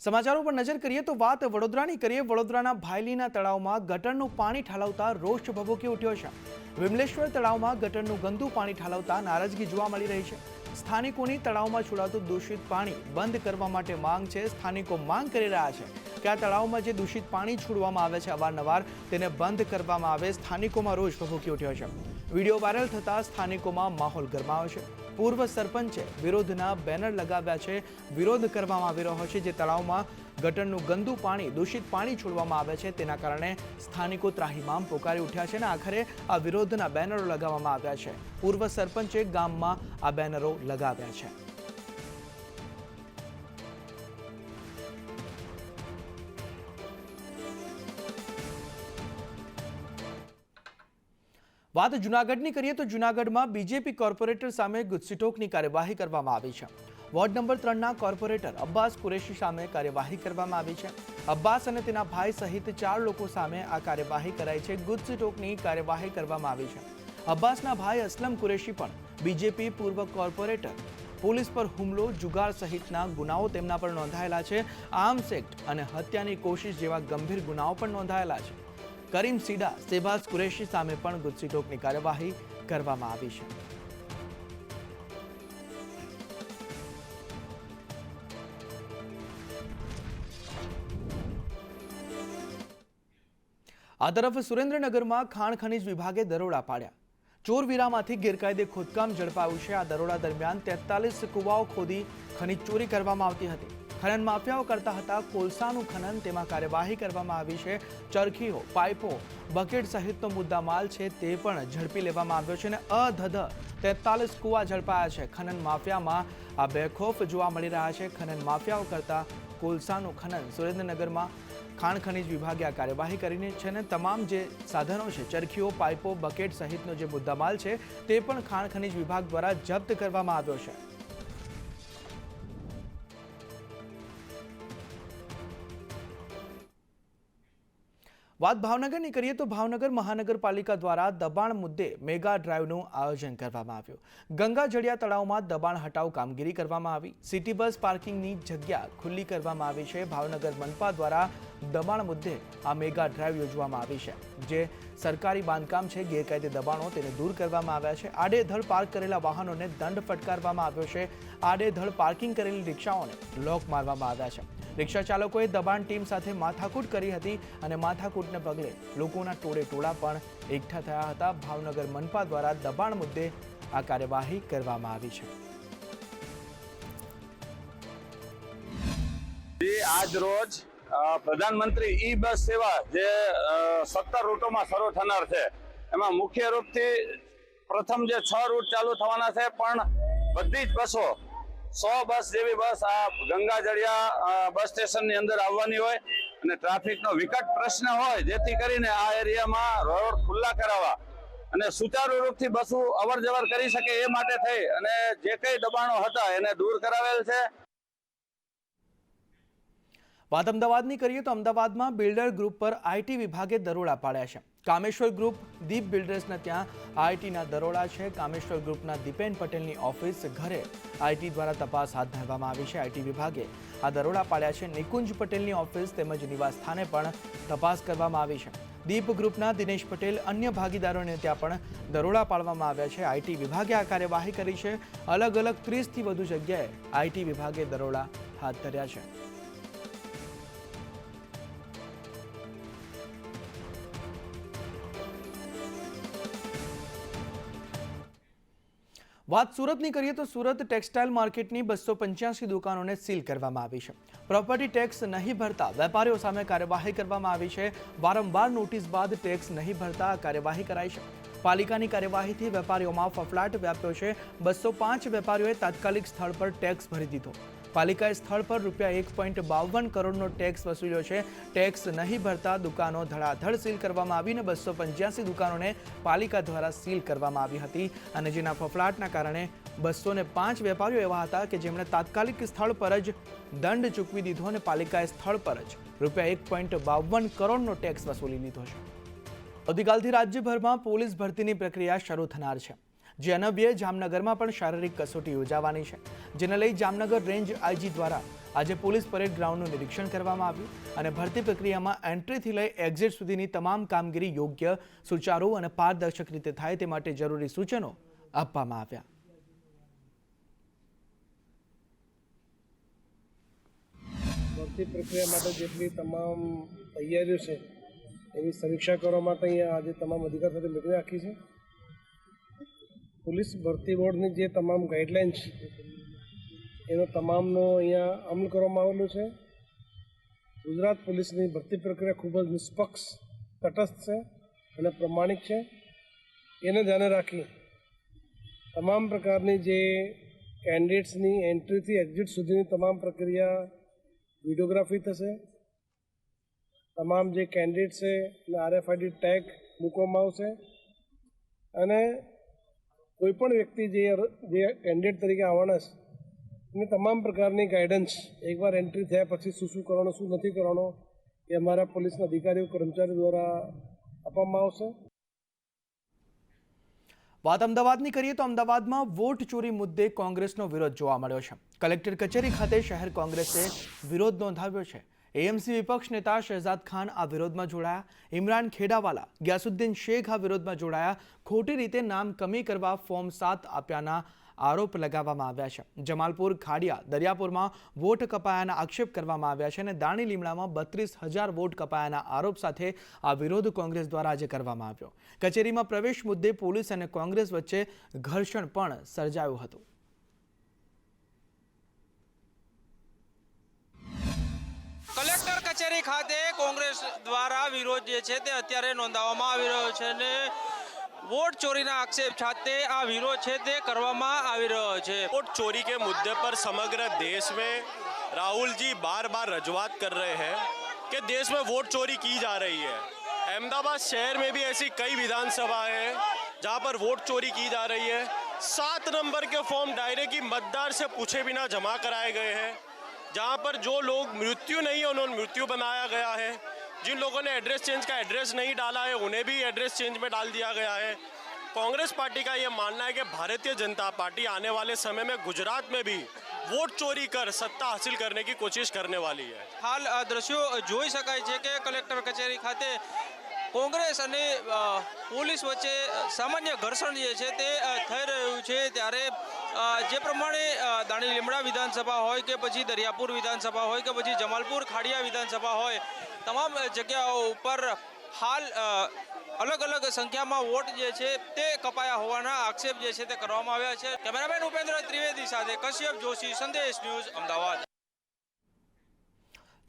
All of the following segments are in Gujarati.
સમાચારો પર નજર કરીએ તો વાત વડોદરાની કરીએ। વડોદરાના ભાયલીના તળાવમાં ગટરનું પાણી ઠાલવતા રોષ ભભૂકી ઉઠ્યો છે। વિમલેશ્વર તળાવમાં ગટરનું ગંદુ પાણી ઠાલવતા નારાજગી જોવા મળી રહી છે। સ્થાનિકોની તળાવમાં છોડાતું દૂષિત પાણી બંધ કરવા માટે માંગ છે। સ્થાનિકો માંગ કરી રહ્યા છે કે આ તળાવમાં જે દૂષિત પાણી છોડવામાં આવે છે અવારનવાર તેને બંધ કરવામાં આવે। સ્થાનિકોમાં રોષ ભભૂકી ઉઠ્યો છે। વિડીયો વાયરલ થતા સ્થાનિકોમાં માહોલ ગરમાયો છે। પૂર્વ સરપંચે વિરોધના બેનર લગાવ્યા છે। વિરોધ કરવામાં આવી રહ્યો છે જે તળાવમાં ગટરનું ગંદુ પાણી દૂષિત પાણી છોડવામાં આવે છે તેના કારણે સ્થાનિકો ત્રાહિમામ પોકારી ઉઠ્યા છે અને આખરે આ વિરોધના બેનરો લગાવવામાં આવ્યા છે। પૂર્વ સરપંચે ગામમાં આ બેનરો લગાવ્યા છે। વાત જૂનાગઢની કરીએ તો જૂનાગઢમાં બીજેપી કોર્પોરેટર સામે ગુજસીટોકની કાર્યવાહી કરવામાં આવી છે। વોર્ડ નંબર 3ના કોર્પોરેટર અબ્બાસ કુરેશી સામે કાર્યવાહી કરવામાં આવી છે। અબ્બાસ અને તેના ભાઈ સહિત 4 લોકો સામે આ કાર્યવાહી કરાઈ છે। ગુજસીટોકની કાર્યવાહી કરવામાં આવી છે। અબ્બાસના ભાઈ અસલમ કુરેશી પણ બીજેપી પૂર્વ કોર્પોરેટર। પોલીસ પર હુમલો જુગાર સહિતના ગુનાઓ તેમના પર નોંધાયેલા છે। આર્મ્સ એક્ટ અને હત્યાની કોશિશ જેવા ગંભીર ગુનાઓ પણ નોંધાયેલા છે। કરીમ સીડા શેબાઝ કુરેશી સામે પણ ગુજસીટોકની કાર્યવાહી કરવામાં આવી છે। આ તરફ સુરેન્દ્રનગરમાં ખાણ ખનીજ વિભાગે દરોડા પાડ્યા। ચોરવીરામાંથી ગેરકાયદે ખોદકામ ઝડપાયું છે। આ દરોડા દરમિયાન 43 કુવાઓ ખોદી ખનીજ ચોરી કરવામાં આવતી હતી। ખનન માફિયાઓ કરતા હતા કોલસાનું ખનન, તેમાં કાર્યવાહી કરવામાં આવી છે। ચરખીઓ, પાઇપો, બકેટ સહિતનો મુદ્દામાલ છે તે પણ ઝડપી લેવામાં આવ્યો છે અને અધધ 43 કુવા ઝડપાયા છે। ખનન માફિયામાં આ બેખોફ જોવા મળી રહ્યા છે। ખનન માફિયાઓ કરતા કોલસાનું ખનન સુરેન્દ્રનગરમાં ખાણ ખનીજ વિભાગે આ કાર્યવાહી કરીને છે અને તમામ જે સાધનો છે ચરખીઓ, પાઇપો, બકેટ સહિતનો જે મુદ્દામાલ છે તે પણ ખાણ ખનીજ વિભાગ દ્વારા જપ્ત કરવામાં આવ્યો છે। વાત ભાવનગરની કરીએ તો ભાવનગર મહાનગરપાલિકા દ્વારા દબાણ મુદ્દે મેગા ડ્રાઈવનું આયોજન કરવામાં આવ્યું। ગંગાજળિયા તળાવમાં દબાણ હટાવ કામગીરી કરવામાં આવી। સિટી બસ પાર્કિંગની જગ્યા ખુલ્લી કરવામાં આવી છે। ભાવનગર મનપા દ્વારા દબાણ મુદ્દે આ મેગા ડ્રાઈવ યોજવામાં આવી છે જે સરકારી બાંધકામ છે ગેરકાયદે દબાણો તેને દૂર કરવામાં આવ્યા છે। આડેધડ પાર્ક કરેલા વાહનોને દંડ ફટકારવામાં આવ્યો છે। આડેધડ પાર્કિંગ કરેલી રિક્ષાઓને લોક મારવામાં આવ્યા છે। રિક્ષા ચાલકોએ દબાણ ટીમ સાથે માથાકૂટ કરી હતી અને માથાકૂટને પગલે લોકોના ટોળે-ટોળા પણ એકઠા થયા હતા। ભાવનગર મનપા દ્વારા દબાણ મુદ્દે આ કાર્યવાહી કરવામાં આવી છે। આજ રોજ પ્રધાનમંત્રી ઈ બસ સેવા જે 17 રૂટોમાં શરૂ થનાર છે એમાં મુખ્ય રૂપથી પ્રથમ જે 6 રૂટ ચાલુ થવાના છે પણ બધી જ બસો 100 બસ જેવી બસ આ ગંગાજળિયા બસ સ્ટેશનની અંદર આવવાની હોય અને ટ્રાફિકનો વિકટ પ્રશ્ન હોય જેથી કરીને આ એરિયામાં રોડ ખુલ્લા કરાવવા અને સુચારુ રૂપથી બસો અવર જવર કરી શકે એ માટે થઈ અને જે કંઈ દબાણો હતા એને દૂર કરાવેલ છે। વાત અમદાવાદની કરીએ તો અમદાવાદમાં બિલ્ડર ગ્રુપ પર આઈટી વિભાગે દરોડા પાડ્યા છે। કામેશ્વર ગ્રુપ દીપ બિલ્ડર્સના ત્યાં આઈટીના દરોડા છે। કામેશ્વર ગ્રુપના દીપેન પટેલની ઓફિસ, ઘરે આઈટી દ્વારા તપાસ હાથ ધરવામાં આવી છે। આઈટી વિભાગે આ દરોડા પાડ્યા છે। નિકુંજ પટેલની ઓફિસ તેમજ નિવાસ સ્થાને પણ તપાસ કરવામાં આવી છે। દીપ ગ્રુપના દિનેશ પટેલ અન્ય ભાગીદારોને ત્યાં પણ દરોડા પાડવામાં આવ્યા છે। આઈટી વિભાગે આ કાર્યવાહી કરી છે। અલગ અલગ 30થી વધુ જગ્યાએ આઈટી વિભાગે દરોડા હાથ ધર્યા છે। વાત સુરતની કરીએ તો સુરત ટેક્સટાઇલ માર્કેટની 285 દુકાનોને સીલ કરવામાં આવી છે। પ્રોપર્ટી ટેક્સ નહીં ભરતા વેપારીઓ સામે કાર્યવાહી કરવામાં આવી છે। વારંવાર નોટિસ બાદ ટેક્સ નહીં ભરતા કાર્યવાહી કરાઈ છે। પાલિકાની કાર્યવાહીથી વેપારીઓમાં ફફડાટ વ્યાપ્યો છે। 205 વેપારીઓએ તાત્કાલિક સ્થળ પર ટેક્સ ભરી દીધો। પાલિકાએ સ્થળ પર ₹1.52 કરોડનો ટેક્સ વસૂલ્યો છે। ટેક્સ નહીં ભરતા દુકાનો ધડાધડ સીલ કરવામાં આવી અને 285 દુકાનોને પાલિકા દ્વારા સીલ કરવામાં આવી હતી અને જેના ફફડાટના કારણે 205 વેપારીઓ એવા હતા કે જેમણે તાત્કાલિક સ્થળ પર જ દંડ ચૂકવી દીધો અને પાલિકાએ સ્થળ પર જ ₹1.52 કરોડનો ટેક્સ વસૂલી લીધો છે। આવતીકાલથી રાજ્યભરમાં પોલીસ ભરતીની પ્રક્રિયા શરૂ થનાર છે। જે અન્વયે જામનગરમાં પણ શારીરિક કસોટી યોજાવાની છે, જેને લઈ જામનગર રેન્જ આઈજી દ્વારા આજે પોલીસ પરેડ ગ્રાઉન્ડનું નિરીક્ષણ કરવામાં આવ્યું અને ભરતી પ્રક્રિયામાં એન્ટ્રીથી લઈ એક્ઝિટ સુધીની તમામ કામગીરી યોગ્ય, સુચારુ અને પારદર્શક રીતે થાય તે માટે જરૂરી સૂચનો આપવામાં આવ્યા. ભરતી પ્રક્રિયા માટે જેટલી તમામ તૈયારીઓ છે એની સમીક્ષા કરવા માટે અહીંયા આજે તમામ અધિકારીઓ સાથે મિટિંગ રાખી છે. પોલીસ ભરતી બોર્ડની જે તમામ ગાઈડલાઇન્સ એનો તમામનો અહીંયા અમલ કરવામાં આવેલો છે. ગુજરાત પોલીસની ભરતી પ્રક્રિયા ખૂબ જ નિષ્પક્ષ, તટસ્થ છે અને પ્રમાણિક છે. એને ધ્યાને રાખી તમામ પ્રકારની જે કેન્ડિડેટ્સની એન્ટ્રીથી એક્ઝિટ સુધીની તમામ પ્રક્રિયા વિડીયોગ્રાફી થશે. તમામ જે કેન્ડિડેટ છે એને RFID ટેગ મૂકવામાં આવશે અને કોઈપણ વ્યક્તિ જે કેન્ડિડેટ તરીકે આવવાના છે એની તમામ પ્રકારની ગાઈડન્સ એકવાર એન્ટ્રી થયા પછી શું કરવાનું, શું નથી કરવાનું એ અમારા પોલીસના અધિકારીઓ, કર્મચારીઓ દ્વારા આપવામાં આવશે. વાત અમદાવાદની કરીએ તો અમદાવાદમાં વોટ ચોરી મુદ્દે કોંગ્રેસનો વિરોધ જોવા મળ્યો છે. કલેક્ટર કચેરી ખાતે શહેર કોંગ્રેસે વિરોધ નોંધાવ્યો છે. AMC વિપક્ષ નેતા શહેજાદ ખાન આ વિરોધમાં જોડાયા. ઇમરાન ખેડાવાલા, ગિયાસુદ્દીન શેખ આ વિરોધમાં જોડાયા. ખોટી રીતે નામ કમી કરવા ફોર્મ 7 આપ્યાના આરોપ લગાવવામાં આવ્યા છે. જમાલપુર, ખાડિયા, દરિયાપુરમાં વોટ કપાયાના આક્ષેપ કરવામાં આવ્યા છે અને દાણી લીમડામાં 32,000 વોટ કપાયાના આરોપ સાથે આ વિરોધ કોંગ્રેસ દ્વારા આજે કરવામાં આવ્યો. કચેરીમાં પ્રવેશ મુદ્દે પોલીસ અને કોંગ્રેસ વચ્ચે ઘર્ષણ પણ સર્જાયું હતું. કલેક્ટર કચેરી ખાતે કોંગ્રેસ દ્વારા વિરોધ જે છે તે અત્યારે નોંધાવવામાં આવી રહ્યો છે અને वोट चोरी ना आक्षेप छाते आ विरोध છે તે કરવામાં આવી રહ્યો છે. वोट चोरी के मुद्दे पर समग्र देश में राहुल जी बार बार रजूआत कर रहे हैं कि देश में वोट चोरी की जा रही है. अहमदाबाद शहर में भी ऐसी कई विधानसभा है जहां पर वोट चोरी की जा रही है. 7 नंबर के फॉर्म डायरेक्ट ही मतदार से पूछे बिना जमा कराए गए हैं. जहां पर जो लोग मृत्यु नहीं है उन्होंने मृत्यु बनाया गया है. जिन लोगों ने एड्रेस चेंज का एड्रेस नहीं डाला है उन्हें भी एड्रेस चेंज में डाल दिया गया है. कांग्रेस पार्टी का ये मानना है कि भारतीय जनता पार्टी आने वाले समय में गुजरात में भी वोट चोरी कर सत्ता हासिल करने की कोशिश करने वाली है. હાલ આ દ્રશ્યો જોઈ શકાય છે કે કલેક્ટર કચેરી ખાતે કોંગ્રેસ અને પોલીસ વચ્ચે સામાન્ય ઘર્ષણ જે છે તે થઈ રહ્યું છે. ત્યારે જે પ્રમાણે દાણી લીમડા વિધાનસભા હોય કે પછી દરિયાપુર વિધાનસભા હોય કે પછી જમાલપુર ખાડિયા વિધાનસભા હોય, તમામ જગ્યાઓ ઉપર હાલ अलग अलग संख्या में वोट जे छे ते कपाया होवाना आक्षेप जे छे ते करवामां आव्या छे. कैमरामेन उपेन्द्र त्रिवेदी साथे कश्यप जोशी, संदेश न्यूज, अमदावाद.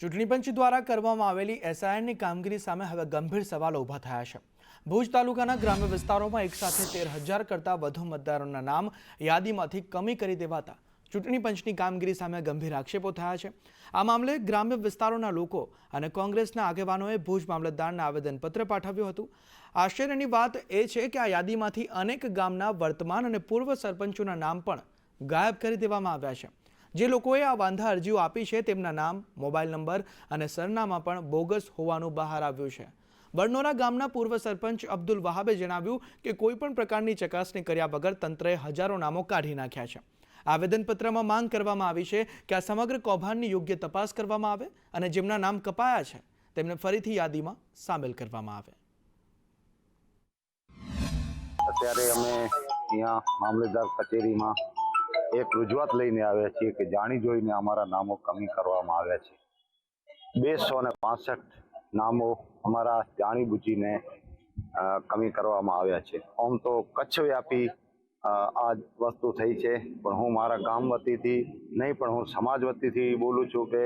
ચૂંટણી પંચ દ્વારા કરવામાં આવેલી SIRની કામગીરી સામે હવે ગંભીર સવાલો ઊભા થયા છે. ભુજ તાલુકાના ગ્રામ્ય વિસ્તારોમાં એકસાથે 13,000 કરતાં વધુ મતદારોના નામ યાદીમાંથી કમી કરી દેવાતા ચૂંટણી પંચની કામગીરી સામે ગંભીર આક્ષેપો થયા છે. આ મામલે ગ્રામ્ય વિસ્તારોના લોકો અને કોંગ્રેસના આગેવાનોએ ભુજ મામલતદારને આવેદનપત્ર પાઠવ્યું હતું. આશ્ચર્યની વાત એ છે કે આ યાદીમાંથી અનેક ગામના વર્તમાન અને પૂર્વ સરપંચોના નામ પણ ગાયબ કરી દેવામાં આવ્યા છે. જે લોકોએ આ વાંધા અરજીઓ આપી છે તેમના નામ, મોબાઈલ નંબર અને સરનામા પણ બોગસ હોવાનું બહાર આવ્યું છે. બરનોરા ગામના પૂર્વ સરપંચ અબ્દુલ વહાબે જણાવ્યું કે કોઈપણ પ્રકારની ચકાસણી કર્યા વગર તંત્રએ હજારો નામો કાઢી નાખ્યા છે. આવેદનપત્રમાં માંગ કરવામાં આવી છે કે આ સમગ્ર કૌભાંડની યોગ્ય તપાસ કરવામાં આવે અને જેમના નામ કપાયા છે તેમને ફરીથી યાદીમાં સામેલ કરવામાં આવે. અત્યારે અમે અહીંયા મામલતદાર કચેરીમાં એક રજૂઆત લઈને આવ્યા છીએ કે જાણી જોઈને અમારા નામો કમી કરવામાં આવ્યા છે. 265 નામો અમારા જાણીબૂજીને કમી કરવામાં આવ્યા છે. આમ તો કચ્છ વ્યાપી આ વસ્તુ થઈ છે, પણ હું મારા ગામ વતીથી નહીં પણ હું સમાજ વતીથી બોલું છું કે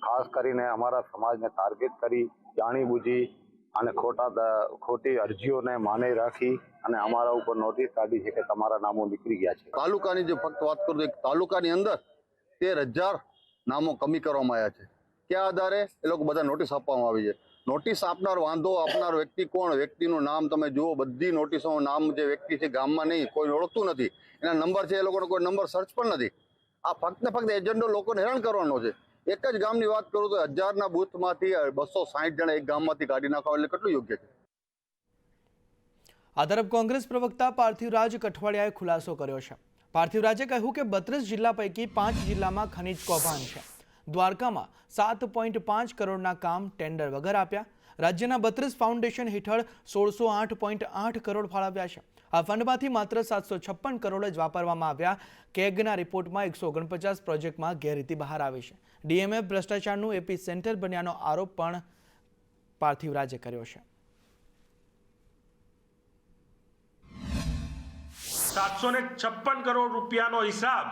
ખાસ કરીને અમારા સમાજને ટાર્ગેટ કરી જાણીબૂજી અને ખોટી અરજીઓને માને રાખી અને અમારા ઉપર નોટિસ કાઢી છે કે તમારા નામો નીકળી ગયા છે. તાલુકાની જે ફક્ત વાત કરું તો તાલુકાની અંદર 13,000 નામો કમી કરવામાં આવ્યા છે. કયા આધારે એ લોકો બધા નોટિસ આપવામાં આવી છે. નોટિસ આપનાર, વાંધો આપનાર વ્યક્તિ કોણ, વ્યક્તિનું નામ તમે જુઓ. બધી નોટિસોનું નામ જે વ્યક્તિ છે ગામમાં નહીં, કોઈ ઓળખતું નથી. એના નંબર છે, એ લોકોનો કોઈ નંબર સર્ચ પણ નથી. આ ફક્ત ને ફક્ત એજન્ડો લોકોને હેરાન કરવાનો છે. એક જ ગામની વાત કરું તો 1000ના બૂથમાંથી 260 જણા એક ગામમાંથી કાઢી નાખવા એટલે કેટલું યોગ્ય છે? આ તરફ કોંગ્રેસ પ્રવક્તા પાર્થિવરાજ કઠવાડિયાએ ખુલાસો કર્યો છે. પાર્થિવરાજે કહ્યું કે 32 જિલ્લા પૈકી 5 જિલ્લામાં ખનીજ કૌભાંડ છે. દ્વારકામાં 7.5 કરોડના કામ ટેન્ડર વગર આપ્યા. રાજ્યના 32 ફાઉન્ડેશન હેઠળ 1608.8 કરોડ ફાળવ્યા છે. આ ફંડમાંથી માત્ર 756 કરોડ જ વાપરવામાં આવ્યા. કેગના રિપોર્ટમાં 149 પ્રોજેક્ટમાં ગેરરીતિ બહાર આવી છે. ડીએમએફ ભ્રષ્ટાચારનું એપી સેન્ટર બન્યાનો આરોપ પણ પાર્થિવરાજે કર્યો છે. 756 કરોડ રૂપિયાનો હિસાબ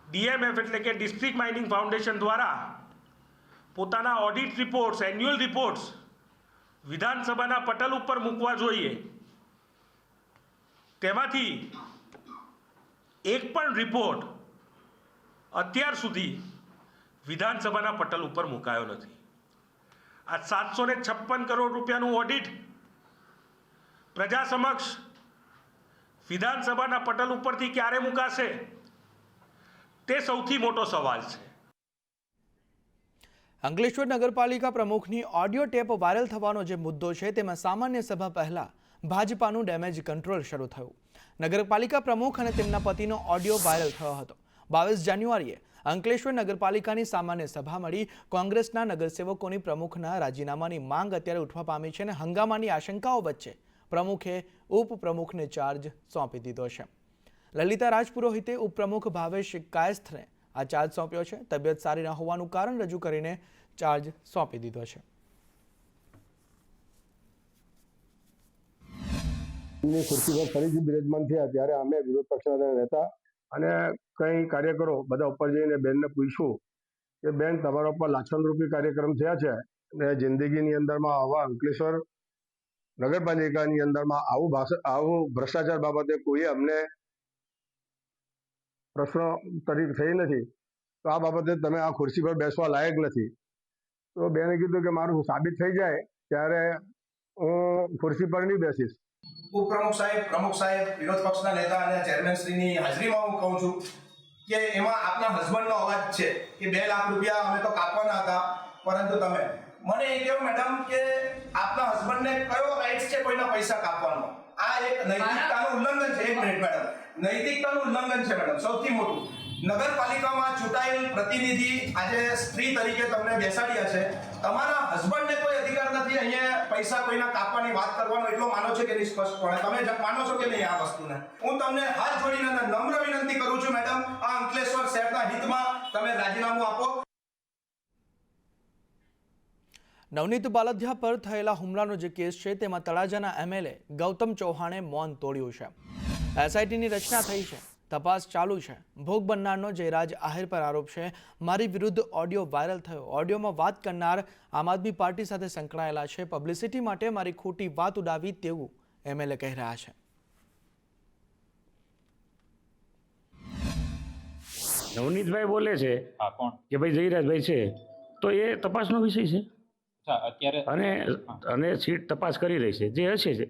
ડીએમએફ એટલે કે ડિસ્ટ્રિક્ટ માઇનિંગ ફાઉન્ડેશન દ્વારા પોતાના ઓડિટ રિપોર્ટ્સ, એન્યુઅલ રિપોર્ટ્સ વિધાનસભાના પટલ ઉપર મૂકવા જોઈએ. તેમાંથી એક પણ રિપોર્ટ અત્યાર સુધી વિધાનસભાના પટલ ઉપર મુકાયો નથી. આ 756 કરોડ રૂપિયાનું ઓડિટ પ્રજા સમક્ષ વિધાનસભાના પટલ ઉપરથી ક્યારે મુકાશે તે સૌથી મોટો સવાલ છે. અંકલેશ્વર નગરપાલિકા પ્રમુખની ઓડિયો ટેપ વાયરલ થવાનો જે મુદ્દો છે તેમાં સામાન્ય સભા પહેલા ભાજપાનું ડેમેજ કંટ્રોલ શરૂ થયું. નગરપાલિકા પ્રમુખ અને તેમના પતિનો ઓડિયો વાયરલ થયો હતો. 22 જાન્યુઆરીએ અંકલેશ્વર નગરપાલિકાની સામાન્ય સભા મળી. કોંગ્રેસના નગરસેવકોની પ્રમુખના રાજીનામાની માંગ અત્યારે ઉઠવા પામી છે અને હંગામાની આશંકાઓ વચ્ચે પ્રમુખે ઉપપ્રમુખને ચાર્જ સોંપી દીધો છે. લલિતા રાજપુરોહિતે ઉપપ્રમુખ ભાવેશ કાયસ્થને આ ચાર્જ સોંપ્યો છે. તબિયત સારી ન હોવાનું કારણ રજૂ કરીને ચાર્જ સોંપી દીધો છે. ખુરશી પર ફરીથી બિરાજમાન થયા ત્યારે અમે વિરોધ પક્ષના નેતા અને કઈ કાર્યકરો બધા ઉપર જઈને બેનને પૂછ્યું કે બેન, તમારા ઉપર લાક્ષણરૂપી કાર્યક્રમ થયા છે અને જિંદગીની અંદરમાં આવા અંકલેશ્વર નગરપાલિકાની અંદરમાં આવું ભ્રષ્ટાચાર બાબતે કોઈ અમને પ્રશ્નો તરીકે થઈ નથી, તો આ બાબતે તમે આ ખુરશી પર બેસવા લાયક નથી. તો બેને કીધું કે મારું સાબિત થઈ જાય ત્યારે હું ખુરશી પર નહીં બેસીશ. ઉપપ્રમુખ સાહેબ, પ્રમુખ સાહેબ, વિરોધ પક્ષના નેતા અને ચેરમેન શ્રીની હાજરીમાં હું કહું છું કે એમાં આપના હસબન્ડનો અવાજ છે કે 2 લાખ રૂપિયા અમે તો કાપવાના હતા, પરંતુ તમે મને એ કહો મેડમ કે આપના હસબન્ડને કયો રાઇટ્સ છે કોઈના પૈસા કાપવાનો? આ એક નૈતિકતાનું ઉલ્લંઘન છે. 1 મિનિટ મેડમ, નૈતિકતાનું ઉલ્લંઘન છે મેડમ, સૌથી મોટું. નગરપાલિકામાં ચૂંટાયેલ પ્રતિનિધિ આજે સ્ત્રી તરીકે તમને બેસાડ્યા છે. તમારા હસબન્ડને કોઈ અધિકાર નથી અહીંયા પૈસા કોઈના કાપવાની વાત કરવાનો. એટલો માનો છો કે નહીં? સ્પષ્ટપણે તમે માનો છો કે નહીં આ વસ્તુને? હું તમને હાથ જોડીને નમ્ર વિનંતી કરું છું મેડમ, આ અંકલેશ્વર શહેરના હિતમાં તમે રાજીનામું આપો. નવનીત બાલદિયા પર થયેલા હુમલાનો જે કેસ છે તેમાં તળાજાના એમએલએ ગૌતમ ચૌહાણે મૌન તોડ્યું છે. એસઆઈટીની રચના થઈ છે, તપાસ ચાલુ છે. ભોગ બનનારનો જયરાજ આહિર પર આરોપ છે મારી વિરુદ્ધ ઓડિયો વાયરલ થયો. ઓડિયોમાં વાત કરનાર આમ આદમી પાર્ટી સાથે સંકળાયેલા છે. પબ્લિસિટી માટે મારી ખોટી વાત ઉડાવી તેવું એમએલએ કહી રહ્યા છે. નવનીતભાઈ બોલે છે કે ભાઈ જયરાજભાઈ છે, તો એ તપાસનો વિષય છે અને સીટ તપાસ કરી રહી છે. જે હશે છે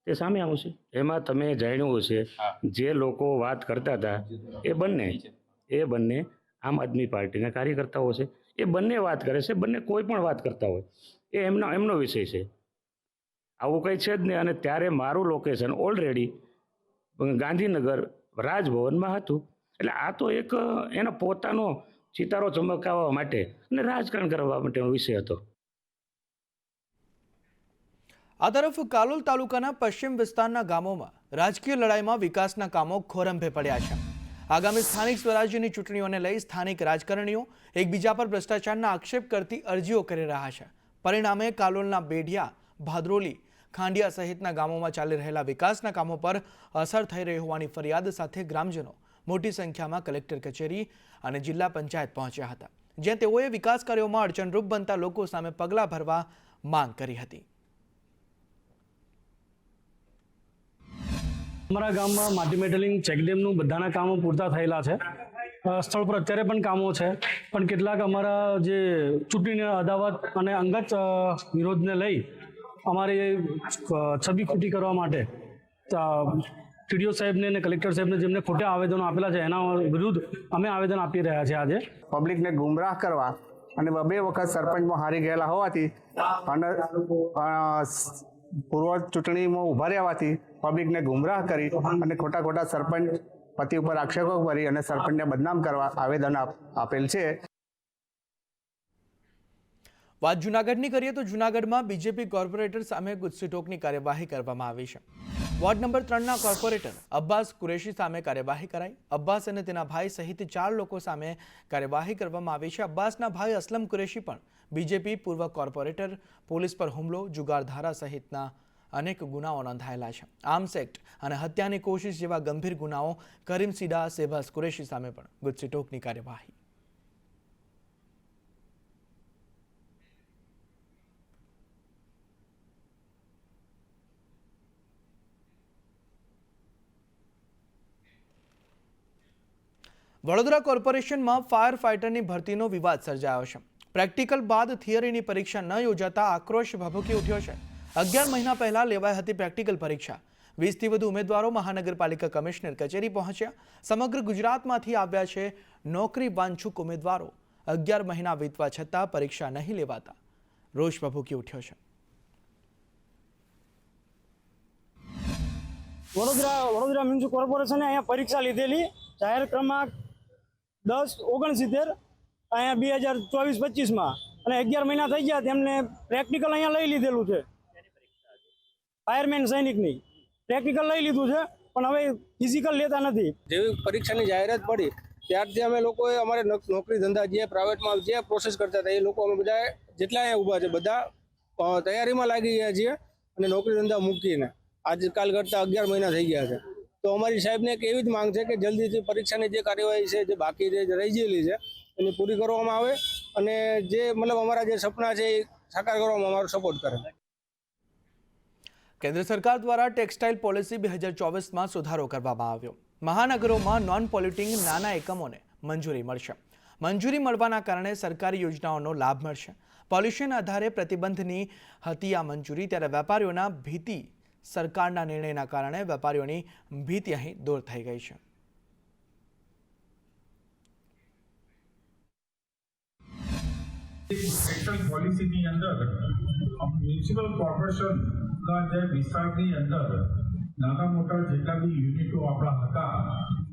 તે સામે આવશે. એમાં તમે જાણ્યું હશે જે લોકો વાત કરતા હતા એ બંને આમ આદમી પાર્ટીના કાર્યકર્તાઓ છે. એ બંને વાત કરે છે, બંને કોઈ પણ વાત કરતા હોય એ એમનો વિષય છે. આવું કંઈ છે જ નહીં. અને ત્યારે મારું લોકેશન ઓલરેડી ગાંધીનગર રાજભવનમાં હતું. એટલે આ તો એક એનો પોતાનો ચિતારો ચમકાવવા માટે અને રાજકારણ કરવા માટેનો વિષય હતો. આ તરફ કાલોલ તાલુકાના પશ્ચિમ વિસ્તારના ગામોમાં રાજકીય લડાઈમાં વિકાસના કામો ખોરંભે પડ્યા છે. આગામી સ્થાનિક સ્વરાજ્યની ચૂંટણીઓને લઈ સ્થાનિક રાજકારણીઓ એકબીજા પર ભ્રષ્ટાચારના આક્ષેપ કરતી અરજીઓ કરી રહ્યા છે. પરિણામે કાલોલના બેઢિયા, ભાદરોલી, ખાંડિયા સહિતના ગામોમાં ચાલી રહેલા વિકાસના કામો પર અસર થઈ રહી હોવાની ફરિયાદ સાથે ગ્રામજનો મોટી સંખ્યામાં કલેક્ટર કચેરી અને જિલ્લા પંચાયત પહોંચ્યા હતા, જ્યાં તેઓએ વિકાસ કાર્યોમાં અડચણરૂપ બનતા લોકો સામે પગલાં ભરવા માંગ કરી હતી. અમારા ગામમાં માટી મેટલિંગ ચેકડેમનું બધાના કામો પૂરતા થયેલા છે. સ્થળ પર અત્યારે પણ કામો છે, પણ કેટલાક અમારા જે ચૂંટણીની અદાવત અને અંગત વિરોધને લઈ અમારી છબી ખોટી કરવા માટે ટીડીઓ સાહેબને અને કલેક્ટર સાહેબને જેમને ખોટા આવેદનો આપેલા છે એના વિરુદ્ધ અમે આવેદન આપી રહ્યા છીએ. આજે પબ્લિકને ગુમરાહ કરવા અને 2 વખત સરપંચમાં હારી ગયેલા હોવાથી અને પૂર્વ ચૂંટણીમાં ઉભા રહેવાથી પબ્લિકને ગુમરાહ કરી અને ખોટા સરપંચ પતિ ઉપર આક્ષેપો કરી અને સરપંચને બદનામ કરવા આવેદન આપેલ છે. વાત જૂનાગઢની કરીએ તો જૂનાગઢમાં બીજેપી કોર્પોરેટર સામે ગુસ્સીટોકની કાર્યવાહી કરવામાં આવી છે. વોર્ડ નંબર 3ના કોર્પોરેટર અબ્બાસ કુરેશી સામે કાર્યવાહી કરાઈ. અબ્બાસ અને તેના ભાઈ સહિત 4 લોકો સામે કાર્યવાહી કરવામાં આવી છે. અબ્બાસના ભાઈ અસલમ કુરેશી પણ બીજેપી પૂર્વ કોર્પોરેટર, પોલીસ પર હુમલો, જુગાર ધારા સહિતના અનેક ગુનાઓ નોંધાયેલા છે. આર્મ્સ એક્ટ અને હત્યાની કોશિશ જેવા ગંભીર ગુનાઓ કરીમ સીડા, શેહબાઝ કુરેશી સામે પણ ગુસ્સીટોકની કાર્યવાહી. વડોદરા કોર્પોરેશનમાં ફાયર ફાઇટરની ભરતીનો વિવાદ સર્જાયો છે. પ્રેક્ટિકલ બાદ થિયરીની પરીક્ષા ન યોજાતા આક્રોશ ભભૂકી ઉઠ્યો છે. 11 મહિના પહેલા લેવાઈ હતી પ્રેક્ટિકલ પરીક્ષા. 20થી વધુ ઉમેદવારો મહાનગરપાલિકા કમિશનર કચેરી પહોંચ્યા. સમગ્ર ગુજરાતમાંથી આવ્યા છે નોકરી વાંછુક ઉમેદવારો. 11 મહિના વીતવા છતાં પરીક્ષા નહીં લેવાતા રોષ ભભૂકી ઉઠ્યો છે. વડોદરા મ્યુનિસિપલ કોર્પોરેશને અહીંયા પરીક્ષા લીધેલી જાહેર ક્રમાંક 1069 અહીંયા 2024-25માં અને 11 મહિના થઈ ગયા તેમને પ્રેક્ટિકલ અહીંયા લઈ લીધેલું છે. ફાયરમેન સૈનિકની પ્રેક્ટિકલ લઈ લીધું છે પણ હવે ફિઝિકલ લેતા નથી. જેવી પરીક્ષાની જાહેરાત પડી ત્યારથી અમે લોકોએ અમારે નોકરી ધંધા જે પ્રાઇવેટમાં જે પ્રોસેસ કરતા હતા એ લોકો અમે બધા જેટલા અહીંયા ઊભા છે બધા તૈયારીમાં લાગી ગયા છીએ અને નોકરી ધંધા મૂકીને આજકાલ કરતાં 11 મહિના થઈ ગયા છે. તો અમારી સાહેબને એક એવી જ માંગ છે કે જલ્દીથી પરીક્ષાની જે કાર્યવાહી છે જે બાકી જે રહી ગયેલી છે એની પૂરી કરવામાં આવે અને જે મતલબ અમારા જે સપના છે એ સાકાર કરવામાં અમારો સપોર્ટ કરે. કેન્દ્ર સરકાર દ્વારા ટેક્સટાઇલ પોલિસી 2024માં સુધારો કરવામાં આવ્યો. મહાનગરોમાં નોન પોલ્યુટિંગ નાના એકમોને મંજૂરી મળશે. મંજૂરી મળવાના કારણે સરકારી યોજનાઓનો લાભ મળશે. પોલ્યુશન આધારે પ્રતિબંધની હતી આ મંજૂરી, ત્યારે વેપારીઓના ભીતિ સરકારના નિર્ણયના કારણે વેપારીઓની ભીતિ અહીં દૂર થઈ ગઈ છે. ટેક્સટાઇલ પોલિસીની અંદર મ્યુનિસિપલ કોર્પોરેશનના જે વિસ્તારની અંદર નાના મોટા જેટલા બી યુનિટો આપણા હતા,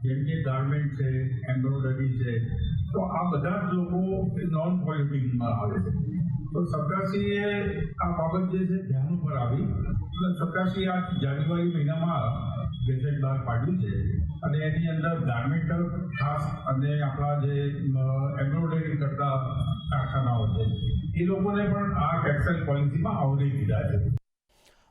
જેમ કે ગાર્મેન્ટ છે, એમ્બ્રોઇડરી છે, તો આ બધા જ લોકો નોન પોલ્યુટિંગમાં આવે છે. તો સરકારશ્રીએ આ બાબત જે છે ધ્યાન ઉપર આવી અને સરકારશ્રીએ આ જાન્યુઆરી મહિનામાં ગેઝેટ બહાર પાડ્યું છે અને એની અંદર ગાર્મેન્ટ ખાસ અને આપણા જે એમ્બ્રોઇડરી કરતા કારખાનાઓ છે એ લોકોને પણ આ ટેક્સટાઇલ પોલિસીમાં આવરી દીધા છે.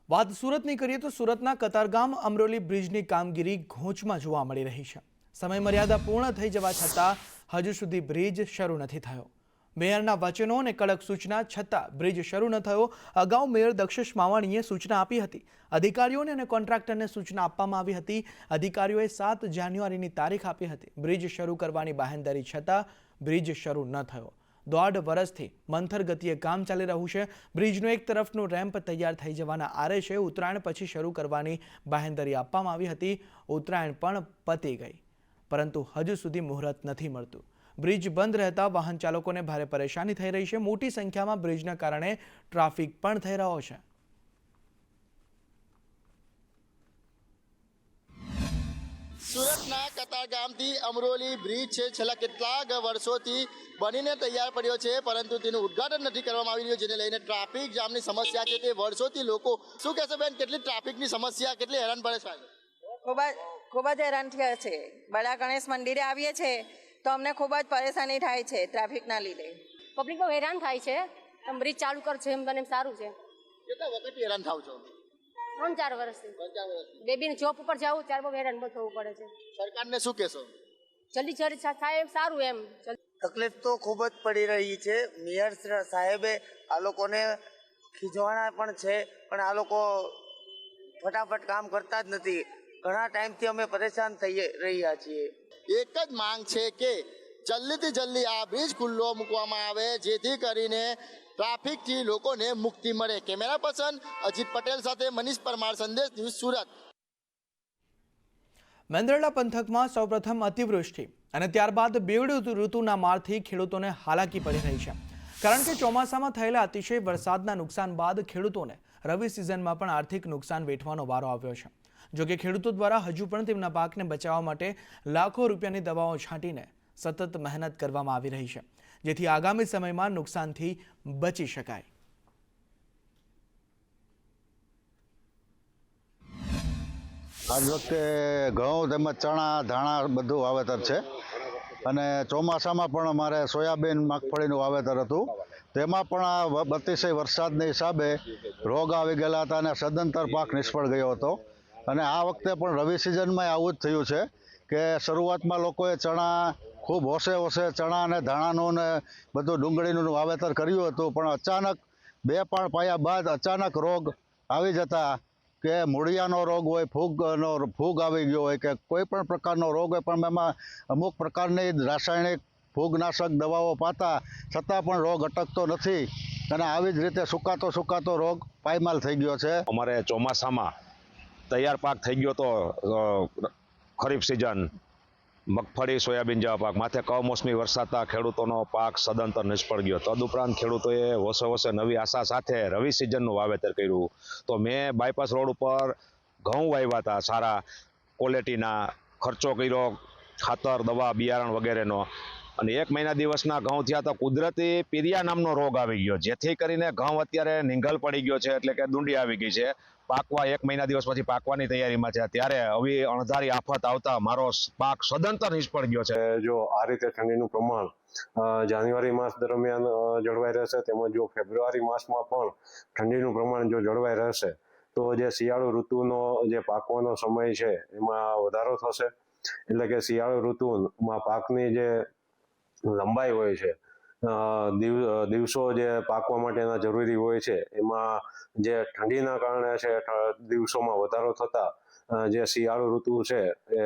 વાત સુરતની કરીએ તો સુરતના કતારગામ અમરોલી બ્રિજની કામગીરી ઘોંચમાં જોવા મળી રહી છે. સમય મર્યાદા પૂર્ણ થઈ જવા છતાં હજુ સુધી બ્રિજ શરૂ નથી થયો. મેયરના વચનો અને કડક સૂચના છતાં બ્રિજ શરૂ ન થયો. અગાઉ મેયર દક્ષેશ માવાણીએ સૂચના આપી હતી. અધિકારીઓને અને કોન્ટ્રાક્ટરને સૂચના આપવામાં આવી હતી. અધિકારીઓએ 7 જાન્યુઆરીની તારીખ આપી હતી. બ્રિજ શરૂ કરવાની બાહેંધરી છતાં બ્રિજ શરૂ ન થયો. 1.5 વર્ષથી મંથર ગતિએ કામ ચાલી રહ્યું છે. બ્રિજનો એક તરફનો રેમ્પ તૈયાર થઈ જવાના આરે છે. ઉત્તરાયણ પછી શરૂ કરવાની બાહેંધરી આપવામાં આવી હતી. ઉત્તરાયણ પણ પતી ગઈ, પરંતુ હજુ સુધી મુહૂર્ત નથી મળતું. બ્રિજ બંધ રહેતા વાહન ચાલકોને ભારે પરેશાની થઈ રહી છે. મોટી સંખ્યામાં બ્રિજના કારણે ટ્રાફિક પણ થઈ રહ્યો છે. સુરતના કતારગામથી અમરોલી બ્રિજ છે છેલ્લા કેટલાક વર્ષોથી બનીને તૈયાર પડ્યો છે, પરંતુ તેનું ઉદ્ઘાટન નથી કરવામાં આવી રહ્યું, જેને લઈને ટ્રાફિક જામની સમસ્યા છે તે વર્ષોથી લોકો શું કહેશે બેન, કેટલી ટ્રાફિકની સમસ્યા, કેટલી હેરાન પરેશાન? ખૂબ જ હેરાન થયા છે. બડા ગણેશ મંદિરે આવીએ છીએ તો અમને ખૂબ જ પરેશાની થાય છે ટ્રાફિકના લીધે. પબ્લિક બહુ હેરાન થાય છે. બ્રિજ ચાલુ કરશે એમ બને સારું છે. કેટલા વખતથી હેરાન થાવ છો? 3-4 વર્ષથી. બેબીને જોબ ઉપર જવું ત્યારે બહુ હેરાન થવું પડે છે. સરકારને શું કહેશો? જલ્દી થાય એમ સારું એમ. તકલીફ તો ખૂબ જ પડી રહી છે. મેયર સાહેબે આ લોકોને ખીજવાના પણ છે, પણ આ લોકો ફટાફટ કામ કરતા જ નથી. ઘણા ટાઈમથી અમે પરેશાન થઈ રહ્યા છીએ. એક જ માંગ છે કે જલ્દીથી જલ્દી આ બ્રિજ ખુલ્લો મૂકવામાં આવે, જેથી કરીને ટ્રાફિકથી લોકોને મુક્તિ મળે. કેમેરા પર્સન અજીત પટેલ સાથે મનીષ પરમાર, સંદેશ ન્યૂઝ, સુરત. મેંદરડા પંથકમાં સૌપ્રથમ અતિવૃષ્ટિ અને ત્યારબાદ બેવડી ઋતુના મારથી ખેડૂતોને હાલાકી પડી રહી છે. કારણ કે ચોમાસામાં થયેલા અતિશય વરસાદના નુકસાન બાદ ખેડૂતોને રવિ સિઝનમાં પણ આર્થિક નુકસાન વેઠવાનો વારો આવ્યો છે. જોકે ખેડૂતો દ્વારા હજુ પણ તેમના પાકને બચાવવા માટે લાખો રૂપિયાની દવાઓ છાંટીને સતત મહેનત કરવામાં આવી રહી છે, જેથી આગામી સમયમાં નુકસાનથી બચી શકાય. આજ વખતે ઘઉં તેમજ ચણા ધાણા બધું વાવેતર છે અને ચોમાસામાં પણ અમારે સોયાબીન મગફળીનું વાવેતર હતું. તેમાં પણ આ અતિશય વરસાદના હિસાબે રોગ આવી ગયેલા હતા અને સદંતર પાક નિષ્ફળ ગયો હતો. અને આ વખતે પણ રવિ સિઝનમાં આવું જ થયું છે કે શરૂઆતમાં લોકોએ ચણા ખૂબ હોશે ચણા અને ધાણાનું ને બધું ડુંગળીનું વાવેતર કર્યું હતું, પણ અચાનક 2 પાણ પાયા બાદ અચાનક રોગ આવી જતા કે મૂળિયાનો રોગ હોય, ફૂગ આવી ગયો હોય કે કોઈ પણ પ્રકારનો રોગ હોય, પણ એમાં અમુક પ્રકારની રાસાયણિક ફૂગનાશક દવાઓ પાતા છતાં પણ રોગ અટકતો નથી અને આવી જ રીતે સુકાતો રોગ પાયમાલ થઈ ગયો છે. અમારે ચોમાસામાં તૈયાર પાક થઈ ગયો તો ખરીફ સિઝન મગફળી સોયાબીન જેવા પાક માથે કમોસમી વરસાદતા ખેડૂતોનો પાક સદંતર નિષ્ફળ ગયો. તદુપરાંત ખેડૂતોએ વર્ષે નવી આશા સાથે રવિ સિઝનનું વાવેતર કર્યું. તો મેં બાયપાસ રોડ ઉપર ઘઉં વાવ્યા હતા, સારા ક્વોલિટીના, ખર્ચો કર્યો ખાતર દવા બિયારણ વગેરેનો, અને 1 મહિના દિવસના ઘઉં થયા તો કુદરતી પીરિયા નામનો રોગ આવી ગયો, જેથી કરીને ઘઉં અત્યારે નીંગલ પડી ગયો છે, એટલે કે ડુંડી આવી ગઈ છે. પાકવા 1 મહિના દિવસ પછી પાકવાની તૈયારીમાં છે, ત્યારે હવે અણધારી આફત આવતા મારો પાક સદંતર નિષ્ફળ ગયો છે. જો આ રીતે ઠંડીનું પ્રમાણ જાન્યુઆરી માસ દરમિયાન જળવાઈ રહેશે, તેમજ જો ફેબ્રુઆરી માસમાં પણ ઠંડીનું પ્રમાણ જો જળવાઈ રહેશે તો જે શિયાળુ ઋતુનો જે પાકવાનો સમય છે એમાં વધારો થશે. એટલે કે શિયાળુ ઋતુમાં પાકની જે લંબાઈ હોય છે, દિવસો જે પાકવા માટેના જરૂરી હોય છે, એમાં જે ઠંડીના કારણે છે દિવસોમાં વધારો થતા જે શિયાળુ ઋતુ છે એ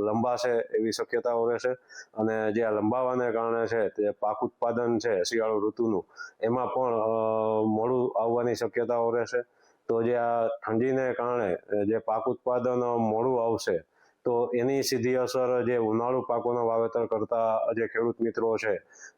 લંબાશે એવી શક્યતાઓ રહેશે. અને જે આ લંબાવાને કારણે છે તે પાક ઉત્પાદન છે શિયાળુ ઋતુનું એમાં પણ મોડું આવવાની શક્યતાઓ રહેશે. તો જે આ ઠંડીને કારણે જે પાક ઉત્પાદન મોડું આવશે તો એની સીધી અસર જે ઉનાળુ પાકોના વાવેતર કરતા જે ખેડૂત મિત્રો છે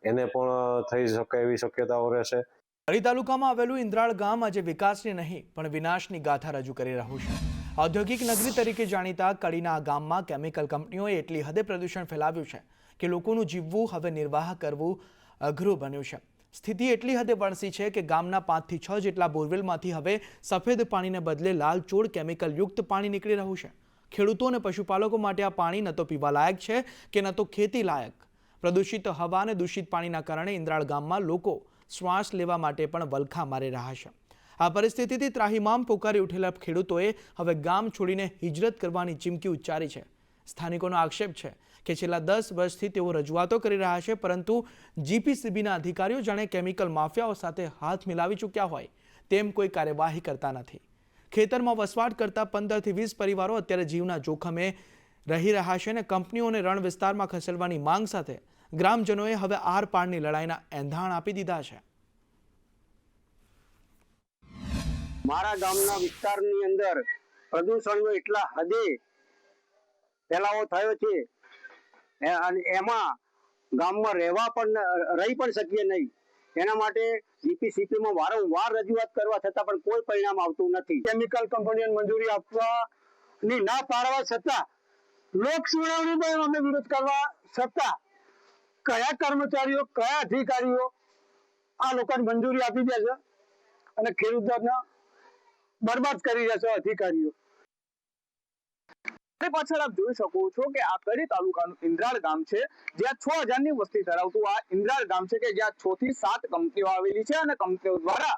એને પણ થઈ શકે એવી શક્યતાઓ રહેશે. કડી તાલુકામાં આવેલું ઇન્દ્રાળ ગામ આજે વિકાસની નહીં પણ વિનાશની ગાથા રજૂ કરી રહ્યું છે. ઔદ્યોગિક નગરી તરીકે જાણીતા કડીના આ ગામમાં કેમિકલ કંપનીઓએ એટલી હદે પ્રદૂષણ ફેલાવ્યું છે કે લોકોનું જીવવું હવે નિર્વાહ કરવું અઘરું બન્યું છે. સ્થિતિ એટલી હદે વણસી છે કે ગામના 5 થી 6 જેટલા બોરવેલમાંથી હવે સફેદ પાણીને બદલે લાલચોળ કેમિકલયુક્ત પાણી નીકળી રહ્યું છે. ખેડૂતો અને પશુપાલકો માટે આ પાણી ન તો પીવા લાયક છે કે ન તો ખેતી લાયક. પ્રદૂષિત હવા અને દૂષિત પાણીના કારણે ઇન્દ્રાળ ગામમાં લોકો શ્વાસ લેવા માટે પણ વલખા મારી રહ્યા છે. આ પરિસ્થિતિથી ત્રાહિમામ પોકારી ઉઠેલા ખેડૂતોએ હવે ગામ છોડીને હિજરત કરવાની ચીમકી ઉચ્ચારી છે. સ્થાનિકોનો આક્ષેપ છે કે છેલ્લા 10 વર્ષથી તેઓ રજૂઆતો કરી રહ્યા છે, પરંતુ જીપીસીબીના અધિકારીઓ જાણે કેમિકલ માફિયાઓ સાથે હાથ મિલાવી ચૂક્યા હોય તેમ કોઈ કાર્યવાહી કરતા નથી. ખેતરમાં વસવાટ કરતા 15 થી 20 પરિવારો અત્યારે જીવના જોખમે રહી રહ્યા છે અને કંપનીઓને રણ વિસ્તારમાં ખસેડવાની માંગ સાથે ગ્રામજનોએ હવે આર પારની લડાઈના એંધાણ આપી દીધા છે. મારા ગામના વિસ્તારની અંદર પ્રદૂષણનો એટલા હદે ફેલાવો થયો છે અને એમાં ગામમાં રહી પણ શકીએ નહીં. એના માટે જીપીસીપીમાં વારંવાર રજૂઆત કરવા છતાં પણ કોઈ પરિણામ આવતું નથી. કેમિકલ કંપનીઓને મંજૂરી આપવાની ના પાડવા છતાં લોક સુનાવણીનો અમે વિરોધ કરવા છતાં કયા કર્મચારીઓ કયા અધિકારીઓ આ લોકોને મંજૂરી આપી દે છે અને ખેડૂતોને બરબાદ કરી રહ્યા છે અધિકારીઓ. પાછળ આપ જોઈ શકો છો કે આ કડી તાલુકાનું ઇન્દ્રાળ ગામ છે, જ્યાં 6000 ની વસ્તી ધરાવતું આ ઇન્દ્રાળ ગામ છે કે જ્યાં 6 થી 7 કંપનીઓ આવેલી છે અને કંપનીઓ દ્વારા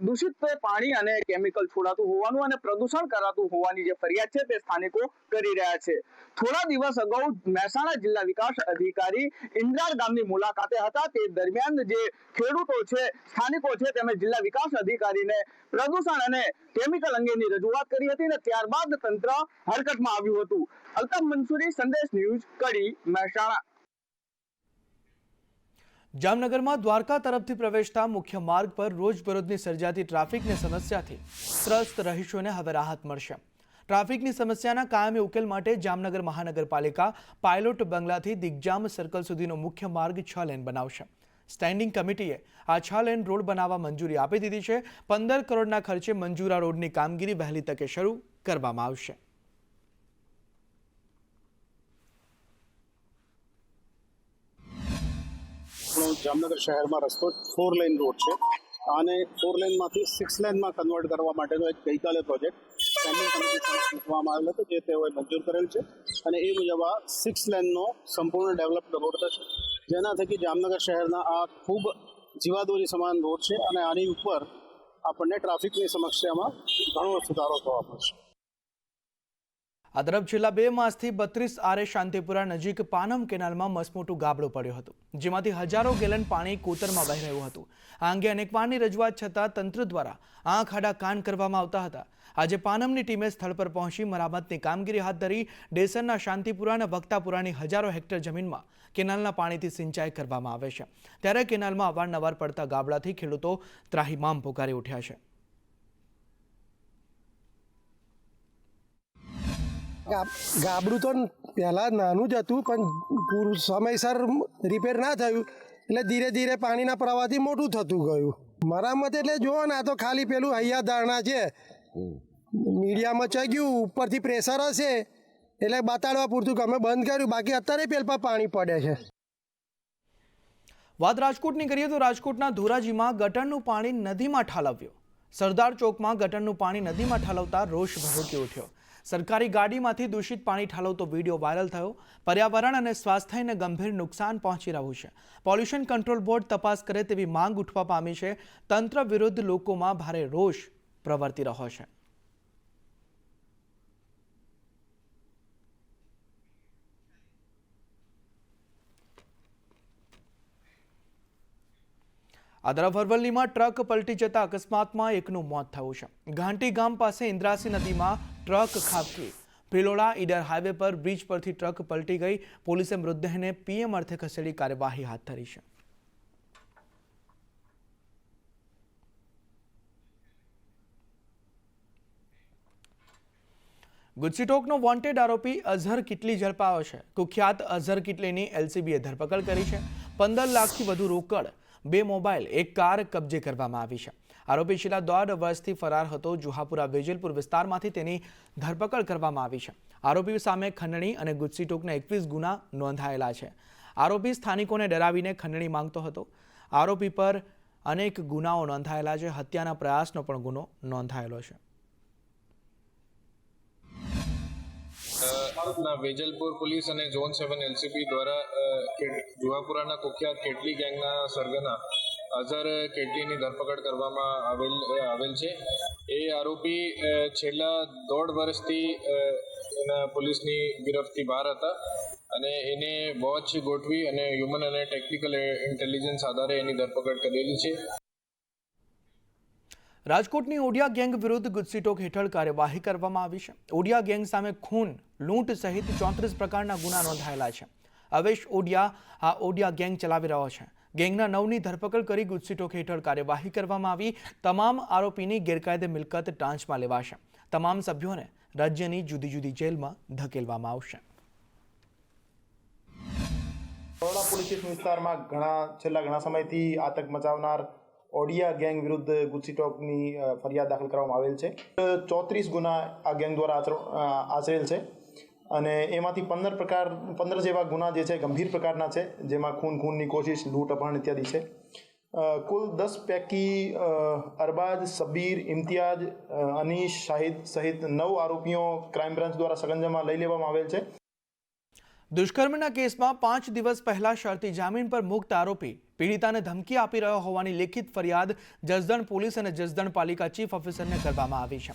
દૂષિત પાણી અને કેમિકલ છોડાતું હોવાનું અને પ્રદૂષણ કરાતું હોવાની જે ફરિયાદ છે તે સ્થાનિકો કરી રહ્યા છે. થોડા દિવસ અગાઉ મહેસાણા જિલ્લા વિકાસ અધિકારી ઇન્દ્રાળ ગામની મુલાકાતે હતા. તે દરમિયાન જે ખેડૂતો છે, સ્થાનિકો છે, તેમણે જિલ્લા વિકાસ અધિકારીને પ્રદૂષણ અને કેમિકલ અંગેની રજૂઆત કરી હતી અને ત્યારબાદ તંત્ર હરકતમાં આવ્યું હતું. અલ્તાફ મંસૂરી, સંદેશ ન્યૂઝ, કડી, મહેસાણા. જામનગરમાં દ્વારકા તરફથી પ્રવેશતા મુખ્ય માર્ગ પર રોજબરોજની સર્જાતી ટ્રાફિકની સમસ્યાથી ત્રસ્ત રહીશોને હવે રાહત મળશે. ટ્રાફિકની સમસ્યાના કાયમી ઉકેલ માટે જામનગર મહાનગરપાલિકા પાયલોટ બંગલાથી દિગ્જામ સર્કલ સુધીનો મુખ્ય માર્ગ 6 લેન બનાવશે. સ્ટેન્ડિંગ કમિટીએ આ 6 લેન રોડ બનાવવા મંજૂરી આપી દીધી છે. 15 કરોડના ખર્ચે મંજૂરા રોડની કામગીરી વહેલી તકે શરૂ કરવામાં આવશે. જામનગર શહેરમાં રસ્તો 4 લેન રોડ છે અને 4 લેનમાંથી 6 લેનમાં કન્વર્ટ કરવા માટેનો એક ગઈકાલે પ્રોજેક્ટ સ્ટેન્ડિંગ કમિટી સમક્ષ મૂકવામાં આવેલો હતો, જે તેઓએ મંજૂર કરેલ છે અને એ મુજબ આ 6 લેનનો સંપૂર્ણ ડેવલપ્ડ રોડ થશે, જેના થકી જામનગર શહેરના આ ખૂબ જીવાદોરી સમાન રોડ છે અને આની ઉપર આપણને ટ્રાફિકની સમસ્યામાં ઘણો સુધારો જોવા મળશે. આ તરફ છેલ્લા 2 માસથી 32 આરે શાંતિપુરા નજીક પાનમ કેનાલમાં મસમોટું ગાબડું પડ્યું હતું, જેમાંથી હજારો ગેલન પાણી કોતરમાં વહી રહ્યું હતું. આ અંગે અનેકવારની રજૂઆત છતાં તંત્ર દ્વારા આંખ આડા કાન કરવામાં આવતા હતા. આજે પાનમની ટીમે સ્થળ પર પહોંચી મરામતની કામગીરી હાથ ધરી. ડેસરના શાંતિપુરા અને વક્તાપુરાની હજારો હેક્ટર જમીનમાં કેનાલના પાણીથી સિંચાઈ કરવામાં આવે છે, ત્યારે કેનાલમાં અવારનવાર પડતા ગાબડાથી ખેડૂતો ત્રાહિમામ પોકારી ઉઠ્યા છે. ગાબડું તો પહેલાં નાનું જ હતું, પણ સમયસર રિપેર ના થયું એટલે ધીરે ધીરે પાણીના પ્રવાહથી મોટું થતું ગયું. મરામત એટલે જુઓ ને, આ તો ખાલી પેલું હૈયા ધારણા છે, મીડિયામાં ચગ્યું, ઉપરથી પ્રેશર હશે એટલે બતાડવા પૂરતું અમે બંધ કર્યું, બાકી અત્યારે પેલપા પાણી પડે છે. વાત રાજકોટની કરીએ તો રાજકોટના ધોરાજીમાં ગટરનું પાણી નદીમાં ઠાલવ્યું. સરદાર ચોકમાં ગટરનું પાણી નદીમાં ઠાલવતા રોષ ભભૂકી ઉઠ્યો. સરકારી ગાડીમાંથી દૂષિત પાણી ઠાલવતો વિડીયો વાયરલ થયો. પર્યાવરણ અને સ્વાસ્થ્યને ગંભીર નુકસાન પહોંચી રહ્યું છે. પોલ્યુશન કંટ્રોલ બોર્ડ તપાસ કરે તેવી માંગ ઉઠવા પામી છે. તંત્ર વિરુદ્ધ લોકોમાં ભારે રોષ પ્રવર્તી રહ્યો છે. આ તરફ અરવલ્લીમાં ટ્રક પલટી જતા અકસ્માતમાં એકનું મોત થયું છે. ઘાંટી ગામ પાસે ઇન્દ્રાસી નદીમાં ટ્રક ખાબકી. ભિલોડા ઈડર હાઈવે પર બ્રિજ પરથી ટ્રક પલટી ગઈ. પોલીસે મૃતદેહને પીએમ અર્થે ખસેડી કાર્યવાહી હાથ ધરી છે. ગુજસીટોકનો વોન્ટેડ આરોપી અઝહર કિટલી ઝડપાયો છે. કુખ્યાત અઝહર કિટલીની એલસીબીએ ધરપકડ કરી છે. 15 લાખથી વધુ રોકડ, 2 મોબાઈલ, 1 કાર કબજે કરવામાં આવી છે. આરોપી છેલ્લા 1.5 વર્ષથી ફરાર હતો. જુહાપુરા વેજલપુર વિસ્તારમાંથી તેની ધરપકડ કરવામાં આવી છે. આરોપી સામે ખંડણી અને ગુજસીટોકના 21 ગુના નોંધાયેલા છે. આરોપી સ્થાનિકોને ડરાવીને ખંડણી માંગતો હતો. આરોપી પર અનેક ગુનાઓ નોંધાયેલા છે. હત્યાના પ્રયાસનો પણ ગુનો નોંધાયેલો છે. વેજલપુર પોલીસ અને ઝોન 7 એલસીબી દ્વારા જુહાપુરાના કુખ્યાત કેટલી ગેંગના સરગના અઝહર કેટલીની ધરપકડ કરવામાં આવેલ છે. એ આરોપી છેલ્લા 1.5 વર્ષથી એના પોલીસની ગિરફ્તથી બહાર હતા અને એને વોચ ગોઠવી અને હ્યુમન અને ટેકનિકલ ઇન્ટેલિજન્સ આધારે એની ધરપકડ કરેલી છે. રાજકોટની ઓડિયા ગેંગ વિરુદ્ધ ગુજસીટોક હેઠળ કાર્યવાહી કરવામાં આવી છે. ઓડિયા ગેંગ સામે ખૂન, લૂંટ સહિત 34 પ્રકારના ગુના નોંધાયેલા છે. અવેશ ઓડિયા આ ઓડિયા ગેંગ ચલાવી રહ્યો છે. ગેંગના 9ની ધરપકડ કરી ગુજસીટોક હેઠળ કાર્યવાહી કરવામાં આવી. તમામ આરોપીની ગેરકાયદે મિલકત ટાંચમાં લેવાશે. તમામ સભ્યોને રાજ્યની જુદી જુદી જેલમાં ધકેલવામાં આવશે. બરોડા પોલીસ વિસ્તારમાં છેલ્લા ઘણા સમયથી આતંક મચાવનાર ઓડિયા ગેંગ વિરુદ્ધ ગુજસીટોકની ફરિયાદ દાખલ કરવામાં આવેલ છે. 34 ગુના આ ગેંગ દ્વારા આચરેલ છે અને એમાંથી 15 જેવા ગુના જે છે ગંભીર પ્રકારના છે, જેમાં ખૂનની કોશિશ, લૂંટ, અપહરણ ઇત્યાદિ છે. કુલ 10 પૈકી અરબાજ, સબીર, ઇમ્તિયાજ, અનીશ, શાહિદ સહિત 9 આરોપીઓ ક્રાઇમ બ્રાન્ચ દ્વારા સગંજામાં લઈ લેવામાં આવેલ છે. દુષ્કર્મના કેસમાં 5 દિવસ પહેલા શરતી જામીન પર મુક્ત આરોપી પીડિતાને ધમકી આપી રહ્યો હોવાની લેખિત ફરિયાદ જસદણ પોલીસ અને જસદણ પાલિકા ચીફ ઓફિસરને કરવામાં આવી છે.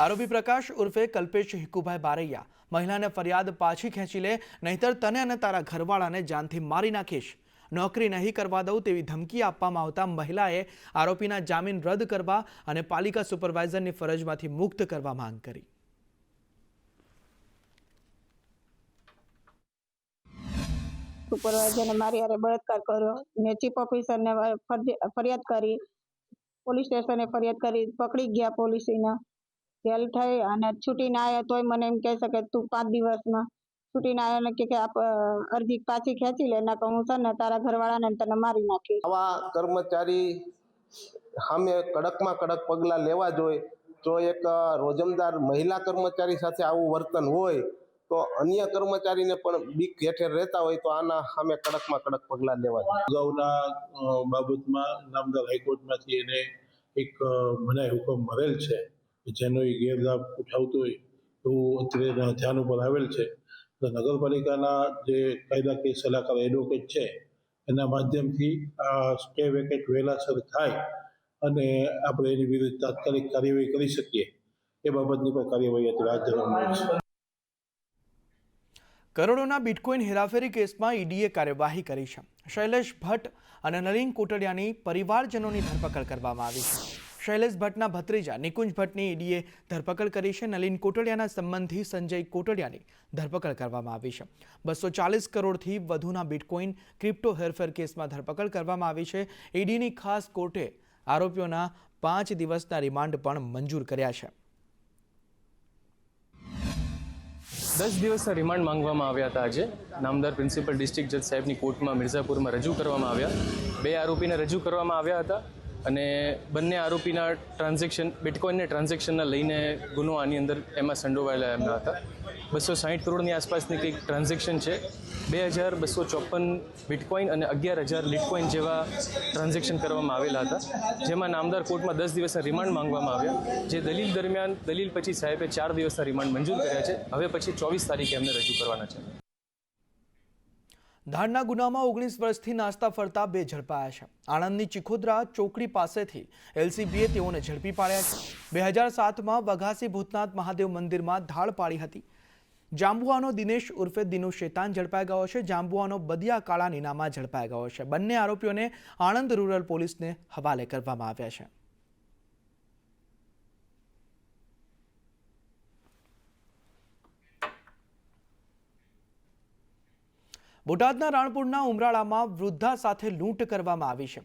આરોપી પ્રકાશ ઉર્ફે કલ્પેશ હિકુભાઈ બારૈયા મહિલાને ફરિયાદ પાછી ખેંચી લે, નહીતર તને અને તારા ઘરવાળાને જાનથી મારી નાખીશ, નોકરી નહીં કરવા દઉં તેવી ધમકી આપવામાં આવતા મહિલાએ આરોપીના જામીન રદ કરવા અને પાલિકા સુપરવાઇઝરની ફરજમાંથી મુક્ત કરવા માંગ કરી. સુપરવાઇઝરને મારી હારે બળાત્કાર કર્યો ને ચીફ ઓફિસરને ફરિયાદ કરી, પોલીસ સ્ટેશને ફરિયાદ કરી, પકડી ગયા પોલીસના, જેલ થઈ અને છૂટીને આવ્યા તોય મને એમ કહે છે કે તું 5 દિવસમાં છૂટીને આવ્યા ને કે અરજી પાછી ખેંચી લે, ના તો હું છે ને તારા ઘરવાળાને તને મારી નાખીશ. આવા કર્મચારી સામે કડકમાં કડક પગલાં લેવા જોઈએ જો એક રોજમદાર મહિલા કર્મચારી સાથે આવું વર્તન હોય તો અન્ય કર્મચારીને પણ બીક હેઠળ રહેતા હોય તો આના સામે કડકમાં કડક પગલાં લેવા જોઈએ. અગાઉના બાબતમાં નામદાર હાઈકોર્ટમાંથી એને એક મનાઈ હુકમ મળેલ છે, જેનો એ ગેરલાભ ઉઠાવતો હોય એવું અત્યારે ધ્યાન ઉપર આવેલ છે. તો નગરપાલિકાના જે કાયદાકીય સલાહકાર એડવોકેટ છે એના માધ્યમથી આ સ્ટે વેકેટ વહેલાસર થાય અને આપણે એની વિરુદ્ધ તાત્કાલિક કાર્યવાહી કરી શકીએ એ બાબતની પણ કાર્યવાહી અત્યારે હાથ ધરવામાં આવી છે. કરોડોના બિટકોઇન હેરાફેરી કેસમાં ઈડીએ કાર્યવાહી કરી છે. શૈલેષ ભટ્ટ અને નલિન કોટડિયાની પરિવારજનોની ધરપકડ કરવામાં આવી છે. શૈલેષ ભટ્ટના ભત્રીજા નિકુંજ ભટ્ટની ઈડીએ ધરપકડ કરી છે. નલિન કોટડિયાના સંબંધી સંજય કોટડિયાની ધરપકડ કરવામાં આવી છે. 240 કરોડથી વધુના બિટકોઇન ક્રિપ્ટો હેરફેર કેસમાં ધરપકડ કરવામાં આવી છે. ઈડીની ખાસ કોર્ટે આરોપીઓના 5 દિવસના રિમાન્ડ પણ મંજૂર કર્યા છે. 10 દિવસના રિમાન્ડ માંગવામાં આવ્યા હતા. આજે નામદાર પ્રિન્સિપલ ડિસ્ટ્રિક્ટ જજ સાહેબની કોર્ટમાં મિર્ઝાપુરમાં રજૂ કરવામાં આવ્યા. 2 આરોપીને રજૂ કરવામાં આવ્યા હતા અને બંને આરોપીના બિટકોઇનને ટ્રાન્ઝેક્શનના લઈને ગુનો આની અંદર એમાં સંડોવાયેલા એમના હતા. 260 કરોડની આસપાસની કંઈક ટ્રાન્ઝેક્શન છે. 2254 બિટકોઇન અને 11,000 લિટકોઇન જેવા ટ્રાન્ઝેક્શન કરવામાં આવેલા હતા, જેમાં નામદાર કોર્ટમાં 10 દિવસના રિમાન્ડ માંગવામાં આવ્યા. જે દલીલ દરમિયાન દલીલ પછી સાહેબે 4 દિવસના રિમાન્ડ મંજૂર કર્યા છે. હવે પછી 24 તારીખે એમને રજૂ કરવાના છે. ધાડના ગુનામાં 19 વર્ષથી નાસ્તા ફરતા 2 ઝડપાયા છે. આણંદની ચિખોદરા ચોકડી પાસેથી એલસીબીએ તેઓને ઝડપી પાડ્યા છે. 2007માં વઘાસી ભૂતનાથ મહાદેવ મંદિરમાં ધાડ પાડી હતી. જાંબુઆનો દિનેશ ઉર્ફે દિનુ શેતાન ઝડપાઈ ગયો છે. જાંબુઆનો બદિયા કાળા નીનામાં ઝડપાઈ ગયો છે. બંને આરોપીઓને આણંદ રૂરલ પોલીસને હવાલે કરવામાં આવ્યા છે. બોટાદના રાણપુરના ઉમરાળામાં વૃદ્ધા સાથે લૂંટ કરવામાં આવી છે.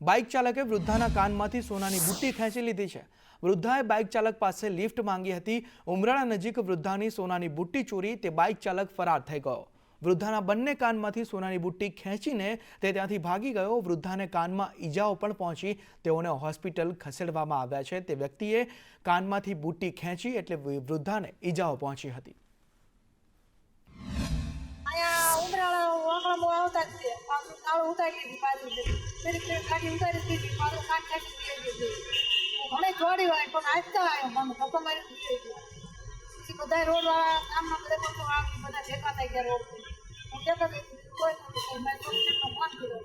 બાઇક ચાલકે વૃદ્ધાના કાનમાંથી સોનાની બુટ્ટી ખેંચી લીધી છે. વૃદ્ધાએ બાઇક ચાલક પાસે લિફ્ટ માંગી હતી. ઉમરાળા નજીક વૃદ્ધાની સોનાની બુટ્ટી ચોરી તે બાઇક ચાલક ફરાર થઈ ગયો. વૃદ્ધાના બંને કાનમાંથી સોનાની બુટ્ટી ખેંચીને તે ત્યાંથી ભાગી ગયો. વૃદ્ધાને કાનમાં ઈજાઓ પણ પહોંચી. તેઓને હોસ્પિટલ ખસેડવામાં આવ્યા છે. તે વ્યક્તિએ કાનમાંથી બુટ્ટી ખેંચી એટલે વૃદ્ધાને ઈજાઓ પહોંચી હતી.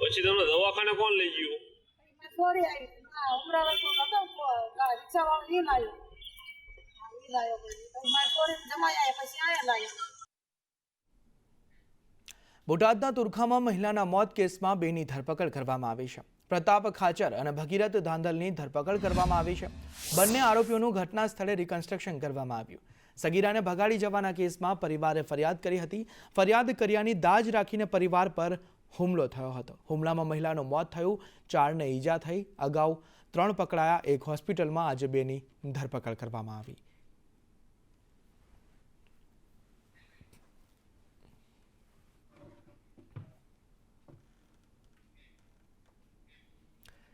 પછી તમને દવાખાને કોણ લઈ ગયું? બોટાદના તુરખામાં મહિલાના મોત કેસમાં 2ની ધરપકડ કરવામાં આવી છે. પ્રતાપ ખાચર અને ભગીરથ ધાંધલની ધરપકડ કરવામાં આવી છે. બંને આરોપીઓનું ઘટના સ્થળે રિકન્સ્ટ્રક્શન કરવામાં આવ્યું. સગીરાને ભગાડી જવાના કેસમાં પરિવારે ફરિયાદ કરી હતી. ફરિયાદ કર્યાની દાજ રાખીને પરિવાર પર હુમલો થયો હતો. હુમલામાં મહિલાનું મોત થયું, 4ને ઈજા થઈ. અગાઉ 3 પકડાયા. એક હોસ્પિટલમાં આજે 2ની ધરપકડ કરવામાં આવી.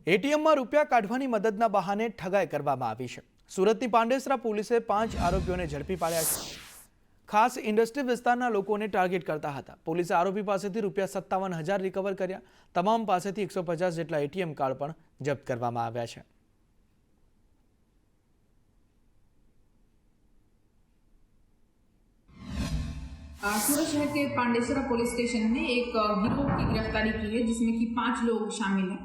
એટીએમમાં રૂપિયા કાઢવાની મદદના બહાને ઠગાઈ કરવામાં આવી છે. સુરતની પાંડેસરા પોલીસે 5 આરોપીઓને ઝડપી પાડ્યા છે. ખાસ ઇન્ડસ્ટ્રી વિસ્તારના લોકોને ટાર્ગેટ કરતા હતા. પોલીસે આરોપી પાસેથી રૂપિયા 57,000 રિકવર કર્યા. તમામ પાસેથી 150 જેટલા એટીએમ કાર્ડ પણ જપ્ત કરવામાં આવ્યા છે. सूरत शहर के पांडेसरा पुलिस स्टेशन ने एक गिरोह की गिरफ्तारी की है, जिसमें कि 5 लोग शामिल हैं.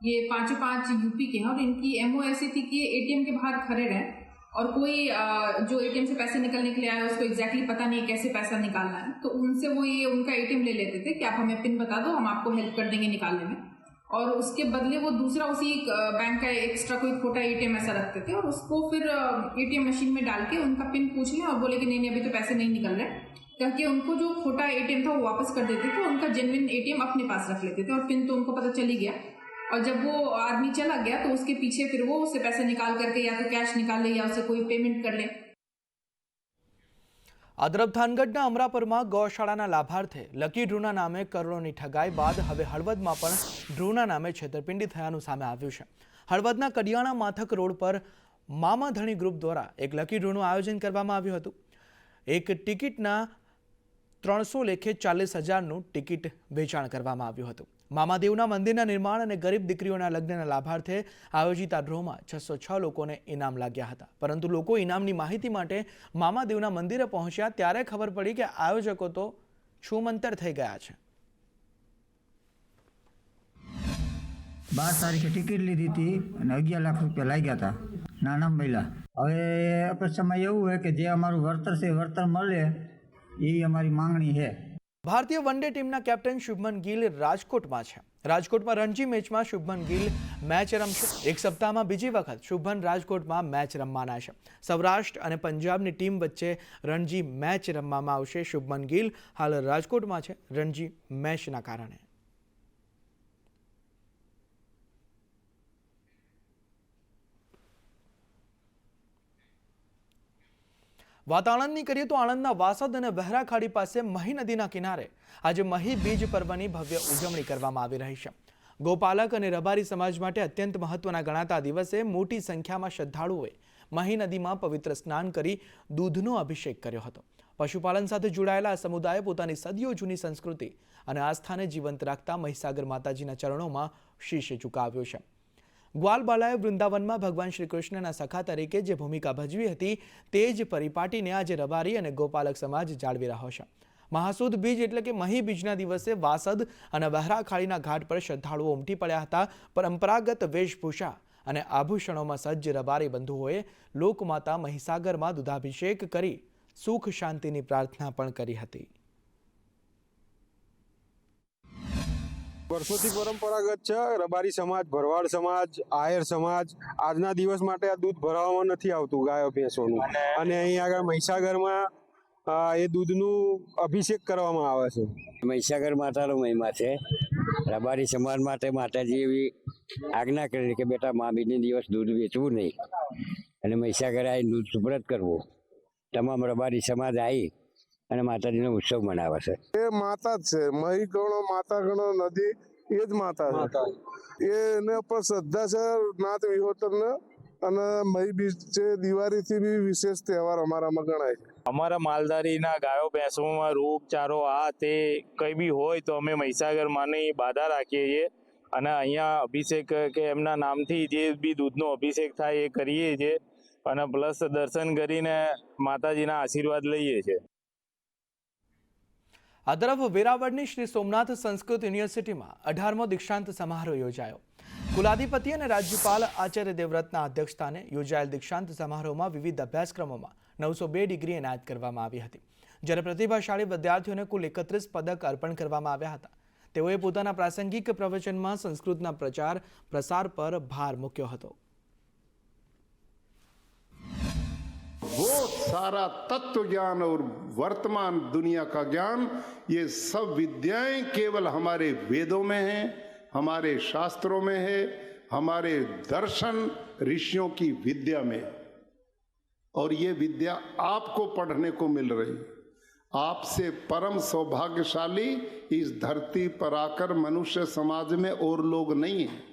ये 5 यूपी के हैं और इनकी एमओ ऐसी थी कि एटीएम के बाहर खड़े रहे और कोई जो एटीएम से पैसे निकलने के लिए आया उसको एग्जैक्टली पता नहीं है कैसे पैसा निकालना है, तो उनसे वो ये उनका एटीएम ले लेते थे कि आप हमें पिन बता दो, हम आपको हेल्प कर देंगे निकालने में. और उसके बदले वो दूसरा उसी बैंक का एक्स्ट्रा कोई छोटा एटीएम ऐसा रखते थे और उसको फिर एटीएम मशीन में डाल के उनका पिन पूछ लें और बोले कि नहीं अभी तो पैसे नहीं निकल रहे, ताकि उनको जो खोटा एटीएम था वो वापस कर देते थे. उनका जेन्युइन एटीएम अपने पास रख लेते थे और पिन तो उनको पता चल ही गया. और जब वो आदमी चला गया तो उसके पीछे फिर वो उससे पैसे निकाल करके या तो कैश निकाल ले या उसे कोई पेमेंट कर ले. આ તરફ થાનગઢના અમરાપરમાં ગૌશાળાના લાભાર્થે લકી ડ્રૂના નામે કરોડોની ઠગાઈ બાદ હવે હળવદમાં પણ ડ્રૂના નામે છેતરપિંડી થયાનું સામે આવ્યું છે. હળવદના કડિયાણા માથક રોડ પર મામાધણી ગ્રુપ દ્વારા એક લકી ડ્રોનું આયોજન કરવામાં આવ્યું હતું. એક ટિકિટના 300 લેખે 40,000નું ટિકિટ વેચાણ કરવામાં આવ્યું હતું. મામાદેવના મંદિરના નિર્માણ અને ગરીબ દીકરીઓના લગ્નના લાભાર્થે આયોજિત આ ડ્રોમાં 606 લોકોને ઇનામ લાગ્યા હતા. પરંતુ લોકો ઇનામની માહિતી માટે મામાદેવના મંદિરે પહોંચ્યા ત્યારે ખબર પડી કે આયોજકો તો છૂમંતર થઈ ગયા છે. 12 તારીખે ટિકિટ લીધી હતી અને 11 લાખ રૂપિયા લાગ્યા હતા નાના મહિલા. હવે અપેક્ષામાં એવું હોય કે જે અમારું વળતર છે વળતર મળે એવી અમારી માંગણી છે. ભારતીય વન ડે ટીમના કેપ્ટન શુભમન ગિલ રાજકોટમાં છે. રાજકોટમાં રણજી મેચમાં શુભમન ગિલ મેચ રમશે. એક સપ્તાહમાં બીજી વખત શુભમન રાજકોટમાં મેચ રમવાના છે. સૌરાષ્ટ્ર અને પંજાબની ટીમ વચ્ચે રણજી મેચ રમવામાં આવશે. શુભમન ગિલ હાલ રાજકોટમાં છે રણજી મેચના કારણે. વાત આણંદની કરીએ તો આણંદના વાસદ અને વહેરા ખાડી પાસે મહી નદીના કિનારે આજે મહી બીજ પર્વની ભવ્ય ઉજવણી કરવામાં આવી રહી છે. ગોપાલક અને રબારી સમાજ માટે અત્યંત મહત્વના ગણાતા દિવસે મોટી સંખ્યામાં શ્રદ્ધાળુઓએ મહી નદીમાં પવિત્ર સ્નાન કરી દૂધનો અભિષેક કર્યો હતો. પશુપાલન સાથે જોડાયેલા આ સમુદાયે પોતાની સદીઓ જૂની સંસ્કૃતિ અને આસ્થાને જીવંત રાખતા મહીસાગર માતાજીના ચરણોમાં શીશ ઝુકાવ્યો છે. ગ્વાલબાલાએ વૃંદાવનમાં ભગવાન શ્રી કૃષ્ણના સખા તરીકે જે ભૂમિકા ભજવી હતી તે જ પરિપાટીને આજે રબારી અને ગોપાલક સમાજ જાળવી રહ્યો છે. મહાસુદ બીજ એટલે કે મહી બીજના દિવસે વાસદ અને વહેરા ખાડીના ઘાટ પર શ્રદ્ધાળુઓ ઉમટી પડ્યા હતા. પરંપરાગત વેશભૂષા અને આભૂષણોમાં સજ્જ રબારી બંધુઓએ લોકમાતા મહીસાગરમાં દૂધાભિષેક કરી સુખ શાંતિની પ્રાર્થના પણ કરી હતી. વર્ષોથી પરંપરાગત છે. રબારી સમાજ, ભરવાડ સમાજ, આયર સમાજ આજના દિવસ માટે આ દૂધ ભરાવામાં નથી આવતું ગાયો ભેંસોનું, અને અહીં આગળ મહીસાગરમાં એ દૂધનું અભિષેક કરવામાં આવે છે. મહીસાગર માતાનો મહિમા છે. રબારી સમાજ માટે માતાજી એવી આજ્ઞા કરી કે બેટા મા બીજને દિવસ દૂધ વેચવું નહીં અને મહીસાગર આવી દૂધ સુપ્રત કરવું. તમામ રબારી સમાજ આવી અને માતાજીનો ઉત્સવ મનાવે છે. એ માતા જ છે. મહી ગણો માતા ગણો નદી એ જ માતા છે. એને પર શ્રદ્ધા છે નાથ વિહોતરને, અને મહી બીજ છે દિવાળીથી બી વિશેષ તહેવાર અમારામાં ગણાય. અમારા માલધારીના ગાયો ભેંસોમાં રોગચારો આ તે કંઈ બી હોય તો અમે મહીસાગર માની બાધા રાખીએ છીએ અને અહીંયા અભિષેક કે એમના નામથી જે બી દૂધનો અભિષેક થાય એ કરીએ છીએ અને પ્લસ દર્શન કરીને માતાજીના આશીર્વાદ લઈએ છીએ. આ તરફ વેરાવળની શ્રી સોમનાથ સંસ્કૃત યુનિવર્સિટીમાં 18મો દીક્ષાંત સમારોહ યોજાયો. કુલાધિપતિ અને રાજ્યપાલ આચાર્ય દેવવ્રતના અધ્યક્ષસ્થાને યોજાયેલ દીક્ષાંત સમારોહમાં વિવિધ અભ્યાસક્રમોમાં 902 ડિગ્રી એનાયત કરવામાં આવી હતી. જ્યારે પ્રતિભાશાળી વિદ્યાર્થીઓને કુલ 31 પદક અર્પણ કરવામાં આવ્યા હતા. તેઓએ પોતાના પ્રાસંગિક પ્રવચનમાં સંસ્કૃતના પ્રચાર પ્રસાર પર ભાર મૂક્યો હતો. वो सारा तत्व ज्ञान और वर्तमान दुनिया का ज्ञान, ये सब विद्याएं केवल हमारे वेदों में हैं, हमारे शास्त्रों में है, हमारे दर्शन ऋषियों की विद्या में, और ये विद्या आपको पढ़ने को मिल रही. आपसे परम सौभाग्यशाली इस धरती पर आकर मनुष्य समाज में और लोग नहीं हैं.